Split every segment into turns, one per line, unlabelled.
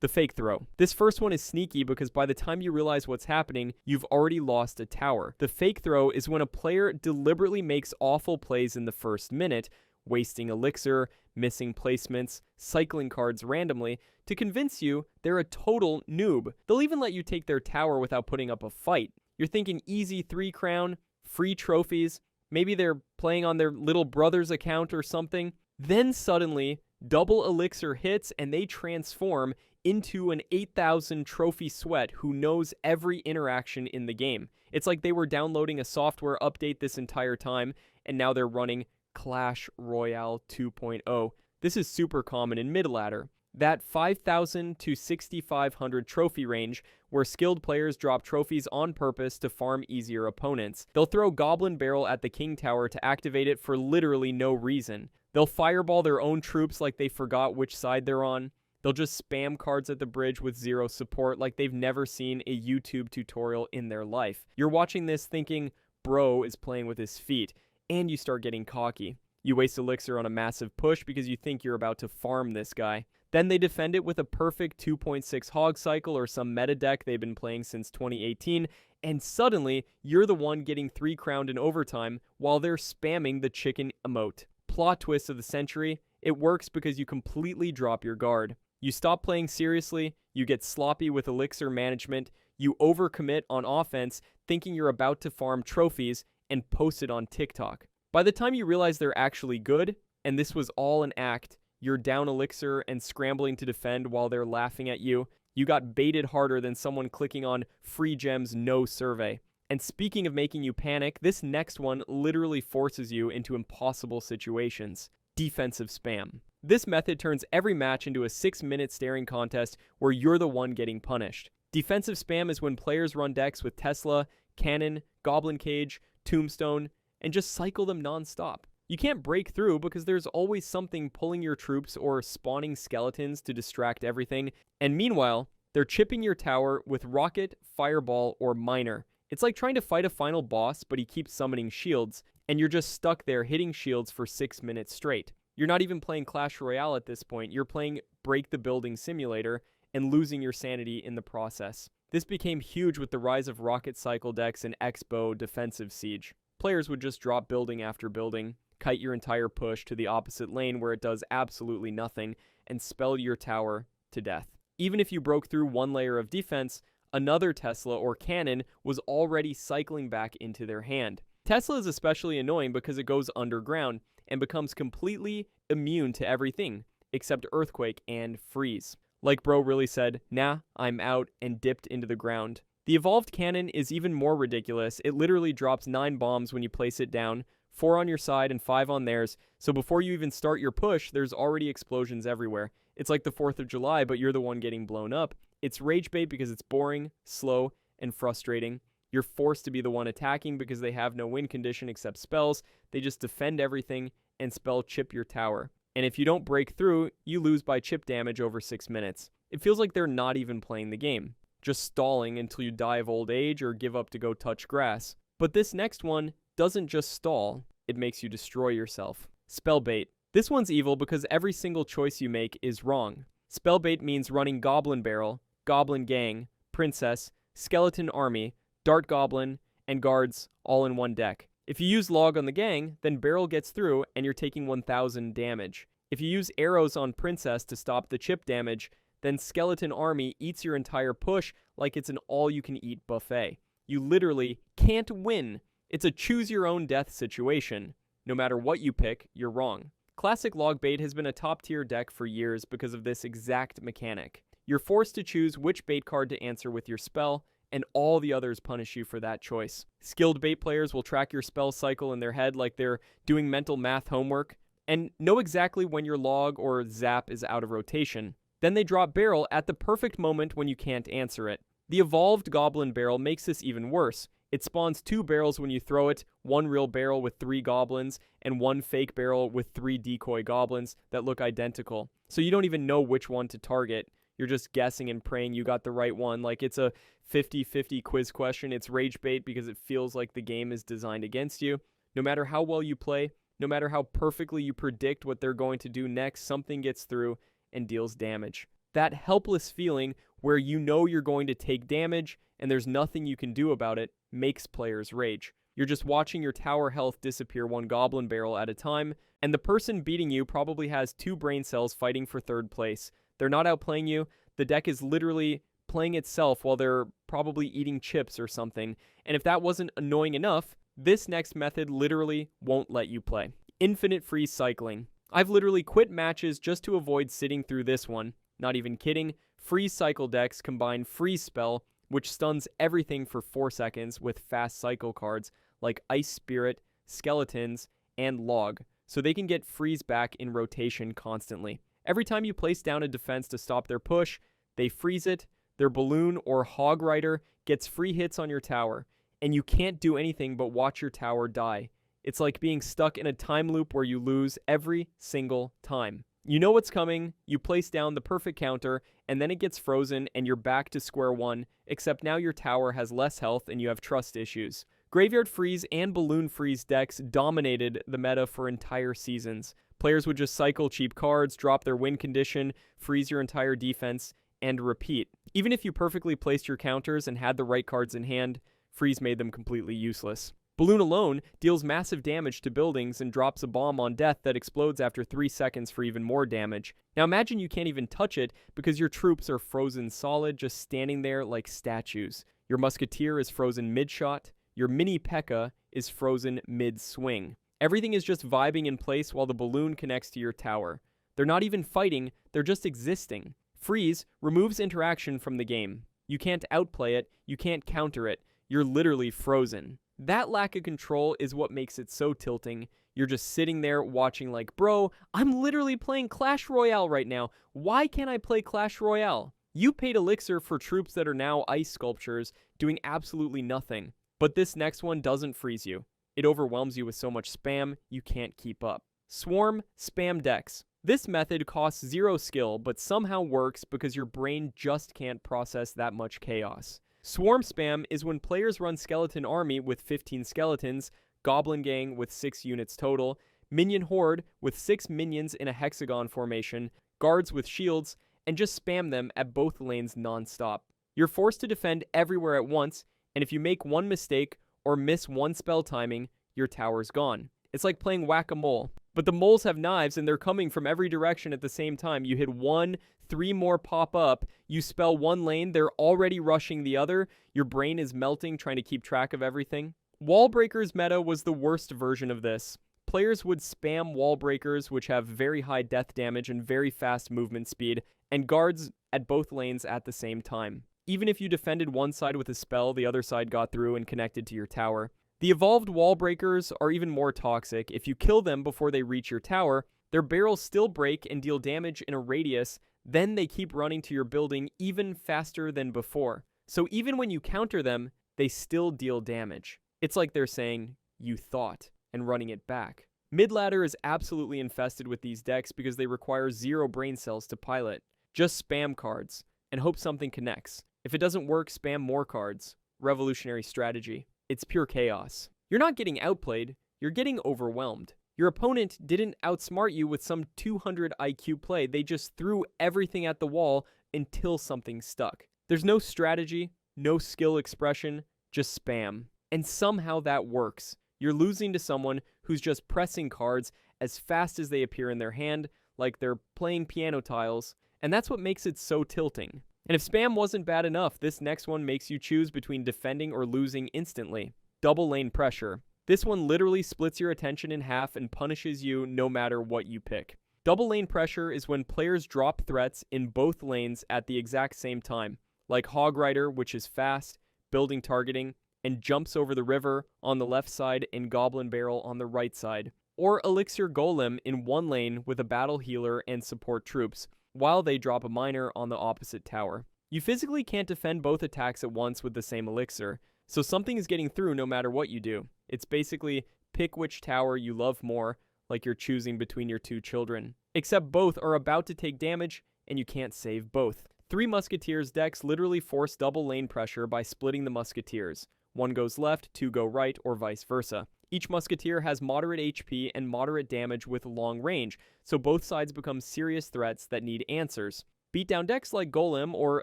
The fake throw. This first one is sneaky because by the time you realize what's happening, you've already lost a tower. The fake throw is when a player deliberately makes awful plays in the first minute, wasting elixir, missing placements, cycling cards randomly, to convince you they're a total noob. They'll even let you take their tower without putting up a fight. You're thinking easy 3 crown, free trophies, maybe they're playing on their little brother's account or something. Then suddenly, double elixir hits and they transform into an 8,000 trophy sweat who knows every interaction in the game. It's like they were downloading a software update this entire time, and now they're running Clash Royale 2.0. This is super common in mid-ladder. That 5,000 to 6,500 trophy range where skilled players drop trophies on purpose to farm easier opponents. They'll throw Goblin Barrel at the King Tower to activate it for literally no reason. They'll fireball their own troops like they forgot which side they're on. They'll just spam cards at the bridge with zero support like they've never seen a YouTube tutorial in their life. You're watching this thinking, bro is playing with his feet, and you start getting cocky. You waste elixir on a massive push because you think you're about to farm this guy. Then they defend it with a perfect 2.6 hog cycle or some meta deck they've been playing since 2018, and suddenly you're the one getting 3 crowned in overtime while they're spamming the chicken emote. Plot twist of the century, it works because you completely drop your guard. You stop playing seriously, you get sloppy with elixir management, you overcommit on offense thinking you're about to farm trophies and post it on TikTok. By the time you realize they're actually good, and this was all an act, you're down elixir and scrambling to defend while they're laughing at you. You got baited harder than someone clicking on free gems no survey. And speaking of making you panic, this next one literally forces you into impossible situations. Defensive spam. This method turns every match into a 6-minute staring contest where you're the one getting punished. Defensive spam is when players run decks with Tesla, Cannon, Goblin Cage, Tombstone, and just cycle them non-stop. You can't break through because there's always something pulling your troops or spawning skeletons to distract everything, and meanwhile, they're chipping your tower with Rocket, Fireball, or Miner. It's like trying to fight a final boss, but he keeps summoning shields, and you're just stuck there hitting shields for 6 minutes straight. You're not even playing Clash Royale at this point, you're playing Break the Building Simulator, and losing your sanity in the process. This became huge with the rise of Rocket Cycle decks and Expo Defensive Siege. Players would just drop building after building, kite your entire push to the opposite lane where it does absolutely nothing, and spell your tower to death. Even if you broke through one layer of defense, another Tesla or Cannon was already cycling back into their hand. Tesla is especially annoying because it goes underground and becomes completely immune to everything except Earthquake and Freeze. Like bro really said, nah, I'm out, and dipped into the ground. The evolved cannon is even more ridiculous. It literally drops 9 bombs when you place it down, 4 on your side and 5 on theirs, so before you even start your push, there's already explosions everywhere. It's like the 4th of July, but you're the one getting blown up. It's Ragebait because it's boring, slow, and frustrating. You're forced to be the one attacking because they have no win condition except spells. They just defend everything and spell chip your tower. And if you don't break through, you lose by chip damage over 6 minutes. It feels like they're not even playing the game, just stalling until you die of old age or give up to go touch grass. But this next one doesn't just stall, it makes you destroy yourself. Spellbait. This one's evil because every single choice you make is wrong. Spellbait means running Goblin Barrel, Goblin Gang, Princess, Skeleton Army, Dart Goblin, and Guards all in one deck. If you use Log on the Gang, then Barrel gets through and you're taking 1000 damage. If you use arrows on Princess to stop the chip damage, then Skeleton Army eats your entire push like it's an all-you-can-eat buffet. You literally can't win. It's a choose-your-own-death situation. No matter what you pick, you're wrong. Classic Logbait has been a top-tier deck for years because of this exact mechanic. You're forced to choose which bait card to answer with your spell, and all the others punish you for that choice. Skilled bait players will track your spell cycle in their head like they're doing mental math homework, and know exactly when your log or zap is out of rotation. Then they drop Barrel at the perfect moment when you can't answer it. The evolved Goblin Barrel makes this even worse. It spawns 2 barrels when you throw it, 1 real barrel with 3 goblins, and 1 fake barrel with 3 decoy goblins that look identical. So you don't even know which one to target. You're just guessing and praying you got the right one. Like it's a 50-50 quiz question. It's Ragebait because it feels like the game is designed against you. No matter how well you play, no matter how perfectly you predict what they're going to do next, something gets through and deals damage. That helpless feeling where you know you're going to take damage and there's nothing you can do about it makes players rage. You're just watching your tower health disappear one goblin barrel at a time, and the person beating you probably has 2 brain cells fighting for third place. They're not outplaying you. The deck is literally playing itself while they're probably eating chips or something. And if that wasn't annoying enough, this next method literally won't let you play. Infinite freeze cycling. I've literally quit matches just to avoid sitting through this one. Not even kidding. Freeze cycle decks combine freeze spell, which stuns everything for 4 seconds, with fast cycle cards like Ice Spirit, Skeletons, and Log, so they can get freeze back in rotation constantly. Every time you place down a defense to stop their push, they freeze it, their Balloon or Hog Rider gets free hits on your tower, and you can't do anything but watch your tower die. It's like being stuck in a time loop where you lose every single time. You know what's coming, you place down the perfect counter, and then it gets frozen and you're back to square one, except now your tower has less health and you have trust issues. Graveyard Freeze and Balloon Freeze decks dominated the meta for entire seasons. Players would just cycle cheap cards, drop their win condition, freeze your entire defense, and repeat. Even if you perfectly placed your counters and had the right cards in hand, freeze made them completely useless. Balloon alone deals massive damage to buildings and drops a bomb on death that explodes after 3 seconds for even more damage. Now imagine you can't even touch it because your troops are frozen solid, just standing there like statues. Your Musketeer is frozen mid-shot. Your mini P.E.K.K.A. is frozen mid-swing. Everything is just vibing in place while the balloon connects to your tower. They're not even fighting, they're just existing. Freeze removes interaction from the game. You can't outplay it, you can't counter it. You're literally frozen. That lack of control is what makes it so tilting. You're just sitting there watching like, bro, I'm literally playing Clash Royale right now. Why can't I play Clash Royale? You paid Elixir for troops that are now ice sculptures, doing absolutely nothing. But this next one doesn't freeze you. It overwhelms you with so much spam, you can't keep up. Swarm spam decks. This method costs 0 skill, but somehow works because your brain just can't process that much chaos. Swarm spam is when players run Skeleton Army with 15 skeletons, Goblin Gang with 6 units total, Minion Horde with 6 minions in a hexagon formation, guards with shields, and just spam them at both lanes non-stop. You're forced to defend everywhere at once, and if you make one mistake or miss one spell timing, your tower's gone. It's like playing whack-a-mole. But the moles have knives and they're coming from every direction at the same time. You hit one, 3 more pop up, you spell one lane, they're already rushing the other, your brain is melting trying to keep track of everything. Wall Breakers meta was the worst version of this. Players would spam Wall Breakers, which have very high death damage and very fast movement speed, and guards at both lanes at the same time. Even if you defended one side with a spell, the other side got through and connected to your tower. The evolved Wall Breakers are even more toxic. If you kill them before they reach your tower, their barrels still break and deal damage in a radius, then they keep running to your building even faster than before. So even when you counter them, they still deal damage. It's like they're saying, you thought, and running it back. Mid-ladder is absolutely infested with these decks because they require 0 brain cells to pilot. Just spam cards, and hope something connects. If it doesn't work, spam more cards. Revolutionary strategy. It's pure chaos. You're not getting outplayed, you're getting overwhelmed. Your opponent didn't outsmart you with some 200 IQ play, they just threw everything at the wall until something stuck. There's no strategy, no skill expression, just spam. And somehow that works. You're losing to someone who's just pressing cards as fast as they appear in their hand, like they're playing piano tiles, and that's what makes it so tilting. And if spam wasn't bad enough, this next one makes you choose between defending or losing instantly. Double lane pressure. This one literally splits your attention in half and punishes you no matter what you pick. Double lane pressure is when players drop threats in both lanes at the exact same time, like Hog Rider, which is fast, building targeting, and jumps over the river on the left side and Goblin Barrel on the right side, or Elixir Golem in one lane with a battle healer and support troops, while they drop a miner on the opposite tower. You physically can't defend both attacks at once with the same elixir, so something is getting through no matter what you do. It's basically pick which tower you love more, like you're choosing between your 2 children. Except both are about to take damage, and you can't save both. 3 Musketeers decks literally force double lane pressure by splitting the Musketeers. 1 goes left, 2 go right, or vice versa. Each Musketeer has moderate HP and moderate damage with long range, so both sides become serious threats that need answers. Beatdown decks like Golem or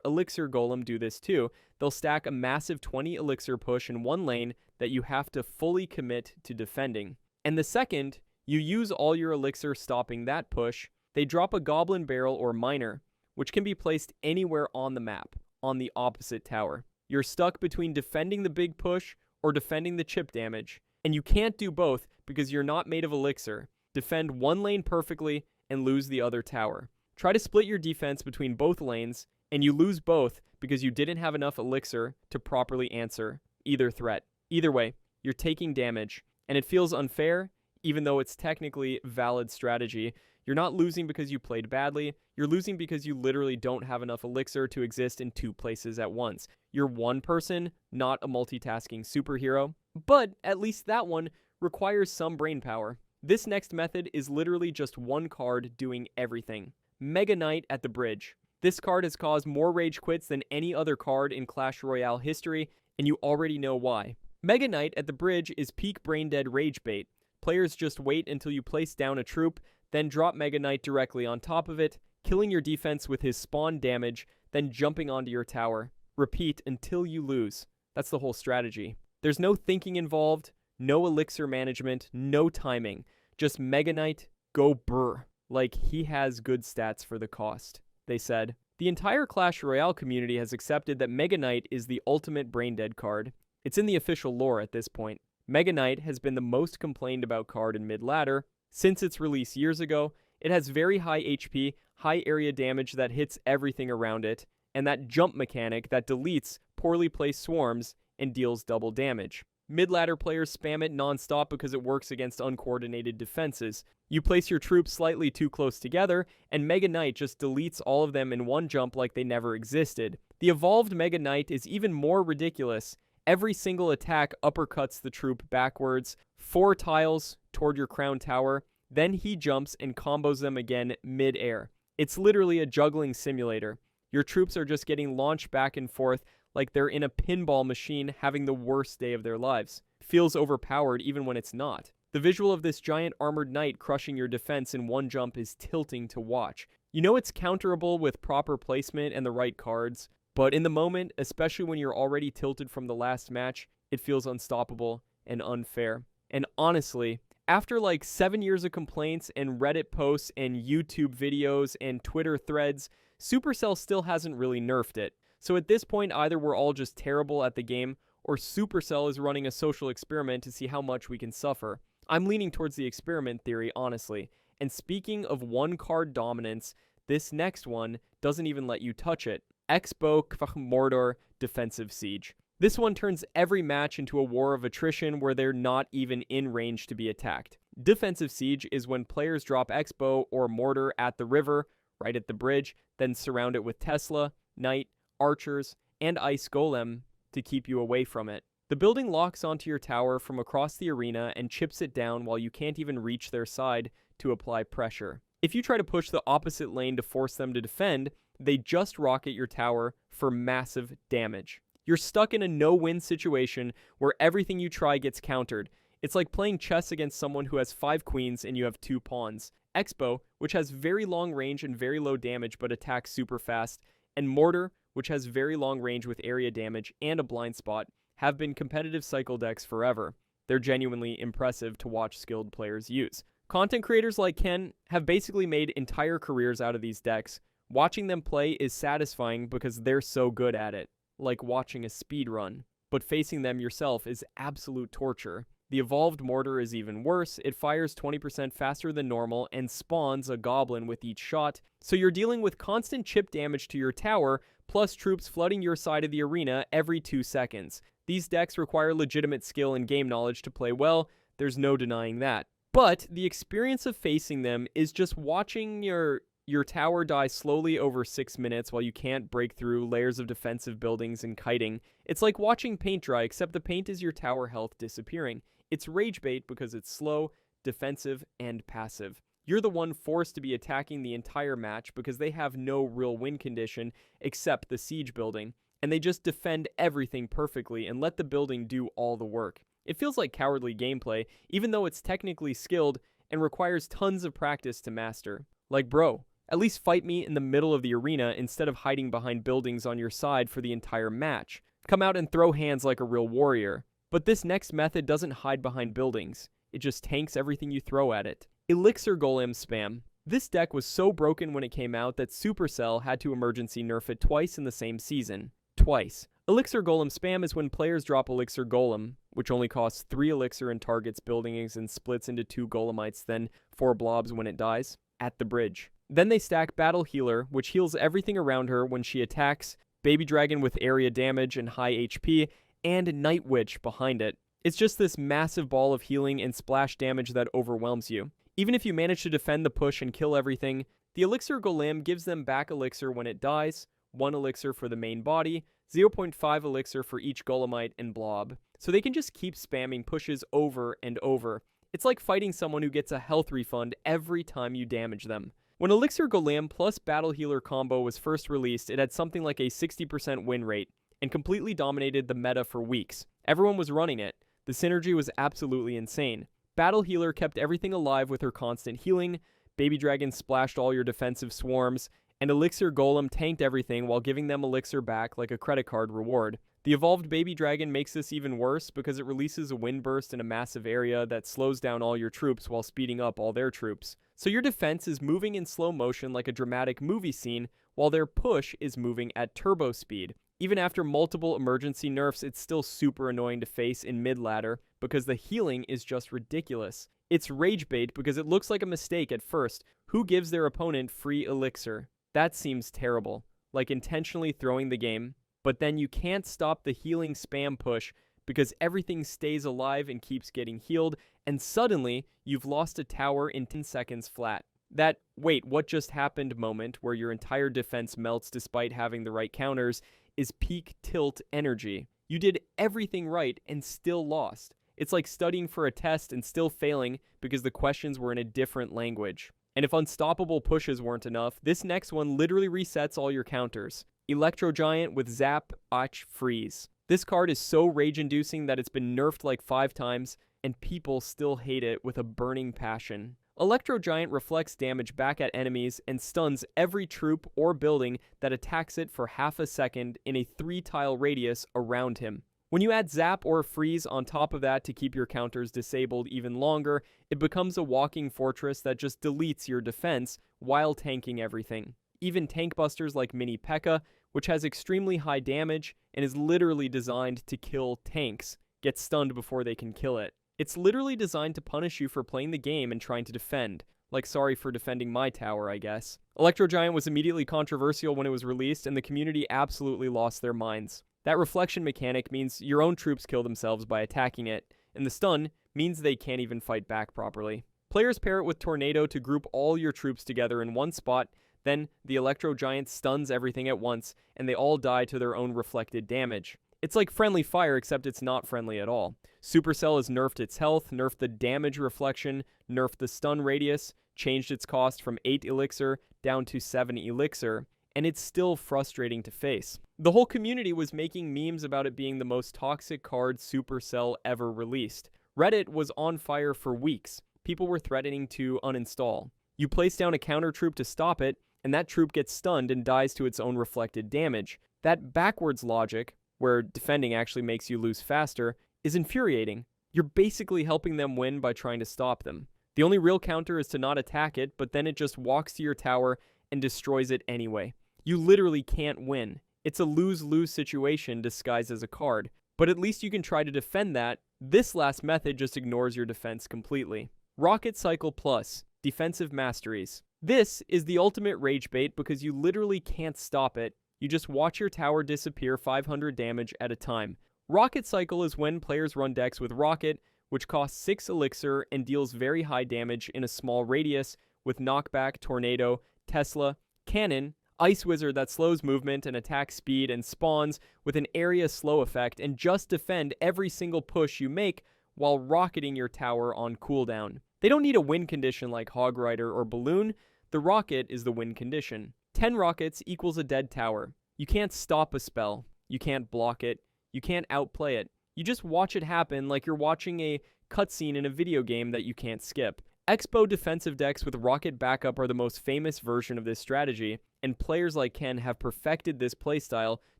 Elixir Golem do this too. They'll stack a massive 20 Elixir push in one lane that you have to fully commit to defending. And the second you use all your Elixir stopping that push, they drop a Goblin Barrel or Miner, which can be placed anywhere on the map, on the opposite tower. You're stuck between defending the big push or defending the chip damage, and you can't do both because you're not made of Elixir. Defend one lane perfectly and lose the other tower. Try to split your defense between both lanes, and you lose both because you didn't have enough Elixir to properly answer either threat. Either way, you're taking damage, and it feels unfair, even though it's technically valid strategy. You're not losing because you played badly, you're losing because you literally don't have enough Elixir to exist in two places at once. You're one person, not a multitasking superhero, but at least that one requires some brain power. This next method is literally just one card doing everything. Mega Knight at the bridge. This card has caused more rage quits than any other card in Clash Royale history, and you already know why. Mega Knight at the bridge is peak brain dead Ragebait. Players just wait until you place down a troop, then drop Mega Knight directly on top of it, killing your defense with his spawn damage, then jumping onto your tower. Repeat until you lose. That's the whole strategy. There's no thinking involved, no Elixir management, no timing. Just Mega Knight, go brr. Like he has good stats for the cost, they said. The entire Clash Royale community has accepted that Mega Knight is the ultimate brain dead card. It's in the official lore at this point. Mega Knight has been the most complained about card in mid-ladder. Since its release years ago, it has very high HP, high area damage that hits everything around it, and that jump mechanic that deletes poorly placed swarms and deals double damage. Mid-ladder players spam it non-stop because it works against uncoordinated defenses. You place your troops slightly too close together, and Mega Knight just deletes all of them in one jump like they never existed. The evolved Mega Knight is even more ridiculous. Every single attack uppercuts the troop backwards, 4 tiles toward your crown tower, then he jumps and combos them again mid-air. It's literally a juggling simulator. Your troops are just getting launched back and forth like they're in a pinball machine having the worst day of their lives. It feels overpowered even when it's not. The visual of this giant armored knight crushing your defense in one jump is tilting to watch. You know it's counterable with proper placement and the right cards, but in the moment, especially when you're already tilted from the last match, it feels unstoppable and unfair. And honestly, after like 7 years of complaints and Reddit posts and YouTube videos and Twitter threads, Supercell still hasn't really nerfed it. So at this point, either we're all just terrible at the game, or Supercell is running a social experiment to see how much we can suffer. I'm leaning towards the experiment theory, honestly. And speaking of one card dominance, this next one doesn't even let you touch it. Expo Mordor Defensive Siege. This one turns every match into a war of attrition where they're not even in range to be attacked. Defensive Siege is when players drop Expo or Mortar at the river, right at the bridge, then surround it with Tesla, Knight, Archers, and Ice Golem to keep you away from it. The building locks onto your tower from across the arena and chips it down while you can't even reach their side to apply pressure. If you try to push the opposite lane to force them to defend, they just rocket your tower for massive damage. You're stuck in a no-win situation where everything you try gets countered. It's like playing chess against someone who has 5 queens and you have 2 pawns. Expo, which has very long range and very low damage but attacks super fast, and Mortar, which has very long range with area damage and a blind spot, have been competitive cycle decks forever. They're genuinely impressive to watch skilled players use. Content creators like Ken have basically made entire careers out of these decks. Watching them play is satisfying because they're so good at it, like watching a speed run. But facing them yourself is absolute torture. The evolved Mortar is even worse. It fires 20% faster than normal and spawns a goblin with each shot, so you're dealing with constant chip damage to your tower, plus troops flooding your side of the arena every 2 seconds. These decks require legitimate skill and game knowledge to play well, there's no denying that. But the experience of facing them is just watching your tower die slowly over 6 minutes while you can't break through layers of defensive buildings and kiting. It's like watching paint dry, except the paint is your tower health disappearing. It's Ragebait because it's slow, defensive, and passive. You're the one forced to be attacking the entire match because they have no real win condition except the siege building, and they just defend everything perfectly and let the building do all the work. It feels like cowardly gameplay, even though it's technically skilled and requires tons of practice to master. Like, bro, At least fight me in the middle of the arena instead of hiding behind buildings on your side for the entire match. Come out and throw hands like a real warrior. But this next method doesn't hide behind buildings. It just tanks everything you throw at it. Elixir Golem Spam. This deck was so broken when it came out that Supercell had to emergency nerf it twice in the same season. Twice. Elixir Golem Spam is when players drop Elixir Golem, which only costs 3 Elixir and targets buildings and splits into 2 Golemites, then 4 blobs when it dies, at the bridge. Then they stack Battle Healer, which heals everything around her when she attacks, Baby Dragon with area damage and high HP, and Night Witch behind it. It's just this massive ball of healing and splash damage that overwhelms you. Even if you manage to defend the push and kill everything, the Elixir Golem gives them back Elixir when it dies, 1 Elixir for the main body, 0.5 Elixir for each Golemite and blob. So they can just keep spamming pushes over and over. It's like fighting someone who gets a health refund every time you damage them. When Elixir Golem plus Battle Healer combo was first released, it had something like a 60% win rate, and completely dominated the meta for weeks. Everyone was running it. The synergy was absolutely insane. Battle Healer kept everything alive with her constant healing, Baby Dragon splashed all your defensive swarms, and Elixir Golem tanked everything while giving them Elixir back like a credit card reward. The evolved Baby Dragon makes this even worse because it releases a wind burst in a massive area that slows down all your troops while speeding up all their troops. So your defense is moving in slow motion like a dramatic movie scene, while their push is moving at turbo speed. Even after multiple emergency nerfs, it's still super annoying to face in mid-ladder because the healing is just ridiculous. It's Ragebait because it looks like a mistake at first. Who gives their opponent free elixir? That seems terrible, like intentionally throwing the game, but then you can't stop the healing spam push because everything stays alive and keeps getting healed, and suddenly you've lost a tower in 10 seconds flat. That wait, what just happened moment where your entire defense melts despite having the right counters is peak tilt energy. You did everything right and still lost. It's like studying for a test and still failing because the questions were in a different language. And if unstoppable pushes weren't enough, this next one literally resets all your counters. Electro Giant with Zap, Och, Freeze. This card is so rage-inducing that it's been nerfed like 5 times, and people still hate it with a burning passion. Electro Giant reflects damage back at enemies and stuns every troop or building that attacks it for half a second in a 3-tile radius around him. When you add Zap or Freeze on top of that to keep your counters disabled even longer, it becomes a walking fortress that just deletes your defense while tanking everything. Even tank busters like Mini P.E.K.K.A., which has extremely high damage and is literally designed to kill tanks, get stunned before they can kill it. It's literally designed to punish you for playing the game and trying to defend. Like, sorry for defending my tower, I guess. Electro Giant was immediately controversial when it was released, and the community absolutely lost their minds. That reflection mechanic means your own troops kill themselves by attacking it, and the stun means they can't even fight back properly. Players pair it with Tornado to group all your troops together in one spot, then the Electro Giant stuns everything at once, and they all die to their own reflected damage. It's like friendly fire, except it's not friendly at all. Supercell has nerfed its health, nerfed the damage reflection, nerfed the stun radius, changed its cost from 8 elixir down to 7 elixir, and it's still frustrating to face. The whole community was making memes about it being the most toxic card Supercell ever released. Reddit was on fire for weeks. People were threatening to uninstall. You place down a counter troop to stop it, and that troop gets stunned and dies to its own reflected damage. That backwards logic, where defending actually makes you lose faster, is infuriating. You're basically helping them win by trying to stop them. The only real counter is to not attack it, but then it just walks to your tower and destroys it anyway. You literally can't win. It's a lose-lose situation disguised as a card, but at least you can try to defend that. This last method just ignores your defense completely. Rocket Cycle Plus, Defensive Masteries. This is the ultimate rage bait because you literally can't stop it. You just watch your tower disappear 500 damage at a time. Rocket Cycle is when players run decks with Rocket, which costs 6 elixir and deals very high damage in a small radius with Knockback, Tornado, Tesla, Cannon, Ice Wizard that slows movement and attack speed and spawns with an area slow effect, and just defend every single push you make while rocketing your tower on cooldown. They don't need a win condition like Hog Rider or Balloon. The rocket is the win condition. 10 rockets equals a dead tower. You can't stop a spell. You can't block it. You can't outplay it. You just watch it happen like you're watching a cutscene in a video game that you can't skip. Expo defensive decks with rocket backup are the most famous version of this strategy, and players like Ken have perfected this playstyle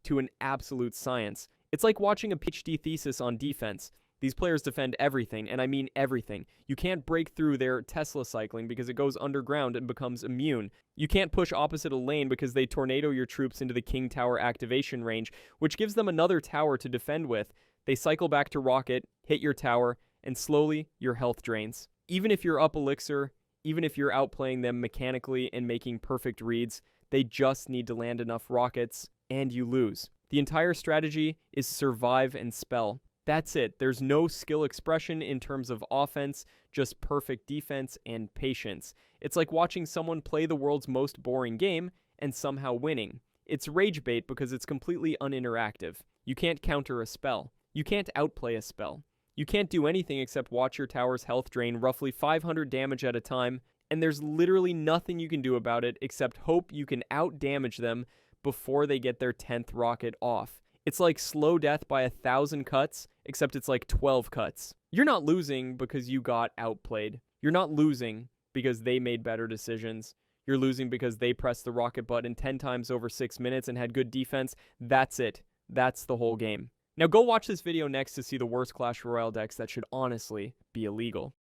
to an absolute science. It's like watching a PhD thesis on defense. These players defend everything, and I mean everything. You can't break through their Tesla cycling because it goes underground and becomes immune. You can't push opposite a lane because they tornado your troops into the King Tower activation range, which gives them another tower to defend with. They cycle back to rocket, hit your tower, and slowly your health drains. Even if you're up elixir, even if you're outplaying them mechanically and making perfect reads, they just need to land enough rockets, and you lose. The entire strategy is survive and spell. That's it. There's no skill expression in terms of offense, just perfect defense and patience. It's like watching someone play the world's most boring game and somehow winning. It's Ragebait because it's completely uninteractive. You can't counter a spell. You can't outplay a spell. You can't do anything except watch your tower's health drain roughly 500 damage at a time, and there's literally nothing you can do about it except hope you can out-damage them before they get their 10th rocket off. It's like slow death by 1,000 cuts, except it's like 12 cuts. You're not losing because you got outplayed. You're not losing because they made better decisions. You're losing because they pressed the rocket button 10 times over 6 minutes and had good defense. That's it. That's the whole game. Now go watch this video next to see the worst Clash Royale decks that should honestly be illegal.